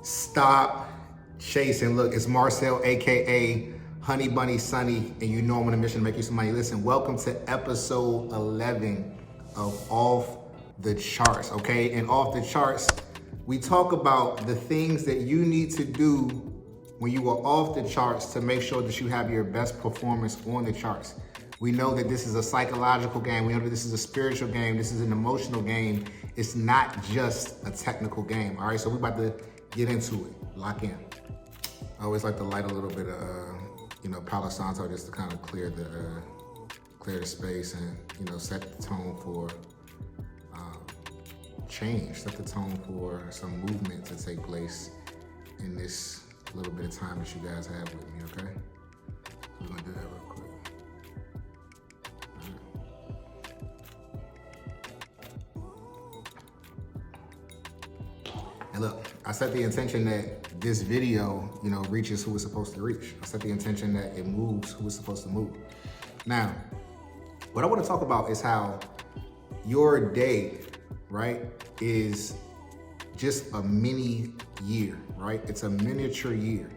Stop chasing. Look, it's Marcel, AKA Honey Bunny Sunny, and you know I'm on a mission to make you some money. Listen, welcome to episode 11 of Off the Charts, okay? And Off the Charts, we talk about the things that you need to do when you are off the charts to make sure that you have your best performance on the charts. We know that this is a psychological game. We know that this is a spiritual game. This is an emotional game. It's not just a technical game, all right? So we're about to get into it, lock in. I always like to light a little bit of, Palo Santo just to kind of clear the space and, set the tone for change, set the tone for some movement to take place in this little bit of time that you guys have with me, okay? We're gonna do that real quick. And look, I set the intention that this video, reaches who it's supposed to reach. I set the intention that it moves who it's supposed to move. Now, what I want to talk about is how your day, right, is just a mini year, right? It's a miniature year.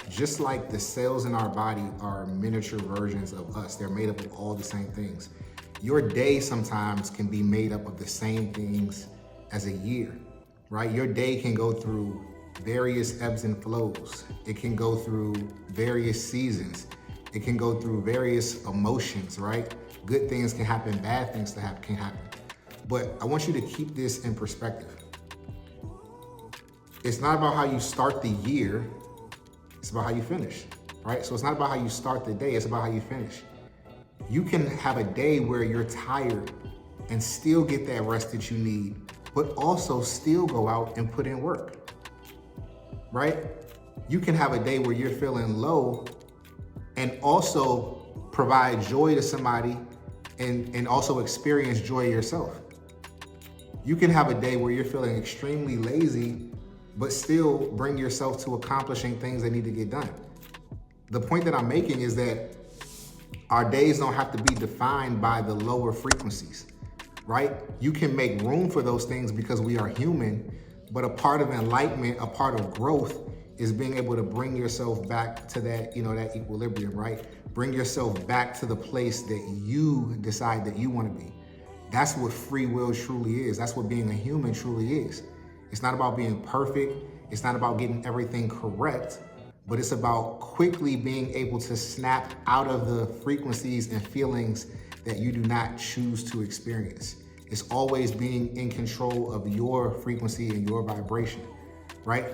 Just like the cells in our body are miniature versions of us. They're made up of all the same things. Your day sometimes can be made up of the same things as a year, right? Your day can go through various ebbs and flows. It can go through various seasons. It can go through various emotions, right? Good things can happen, bad things can happen. But I want you to keep this in perspective. It's not about how you start the year, it's about how you finish, right? So it's not about how you start the day, it's about how you finish. You can have a day where you're tired and still get that rest that you need, but also still go out and put in work, right? You can have a day where you're feeling low and also provide joy to somebody and also experience joy yourself. You can have a day where you're feeling extremely lazy, but still bring yourself to accomplishing things that need to get done. The point that I'm making is that our days don't have to be defined by the lower frequencies, right? You can make room for those things because we are human, but a part of enlightenment, a part of growth is being able to bring yourself back to that, that equilibrium, right? Bring yourself back to the place that you decide that you want to be. That's what free will truly is. That's what being a human truly is. It's not about being perfect. It's not about getting everything correct, but it's about quickly being able to snap out of the frequencies and feelings that you do not choose to experience. It's always being in control of your frequency and your vibration, right?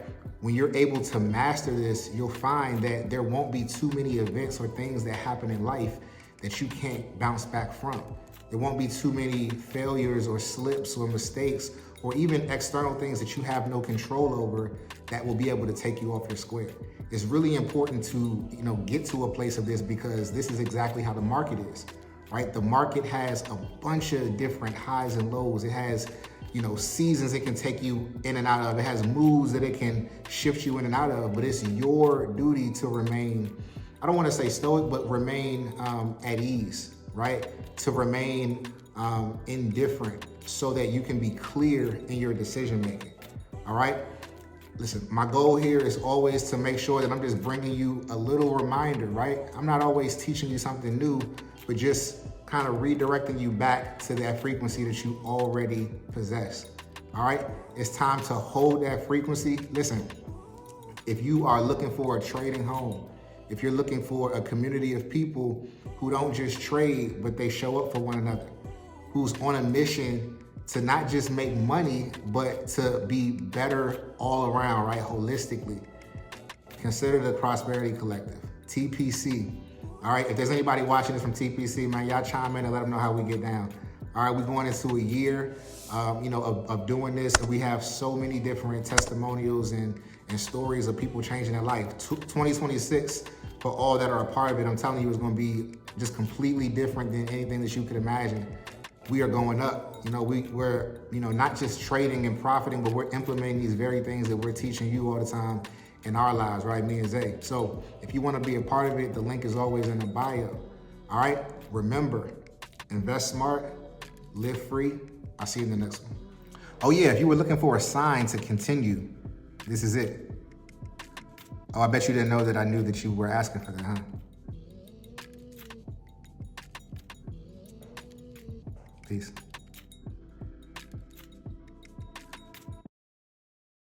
When you're able to master this, you'll find that there won't be too many events or things that happen in life that you can't bounce back from. There won't be too many failures or slips or mistakes or even external things that you have no control over that will be able to take you off your square. It's really important to, get to a place of this because this is exactly how the market is, right? The market has a bunch of different highs and lows. It has, seasons it can take you in and out of. It has moods that it can shift you in and out of, but it's your duty to remain, I don't want to say stoic, but remain at ease, right? To remain indifferent so that you can be clear in your decision making, all right? Listen, my goal here is always to make sure that I'm just bringing you a little reminder, right? I'm not always teaching you something new, but just kind of redirecting you back to that frequency that you already possess, all right? It's time to hold that frequency. Listen, if you are looking for a trading home, if you're looking for a community of people who don't just trade, but they show up for one another, who's on a mission to not just make money, but to be better all around, right? Holistically. Consider the Prosperity Collective, TPC. All right, if there's anybody watching this from TPC, man, y'all chime in and let them know how we get down. All right, we're going into a year, of doing this. And we have so many different testimonials and stories of people changing their life. 2026, for all that are a part of it, I'm telling you, is going to be just completely different than anything that you could imagine. We are going up. We're not just trading and profiting, but we're implementing these very things that we're teaching you all the time in our lives, right? Me and Zay. So if you want to be a part of it, the link is always in the bio. All right. Remember, invest smart, live free. I'll see you in the next one. Oh yeah, if you were looking for a sign to continue, this is it. Oh, I bet you didn't know that I knew that you were asking for that, huh? Peace.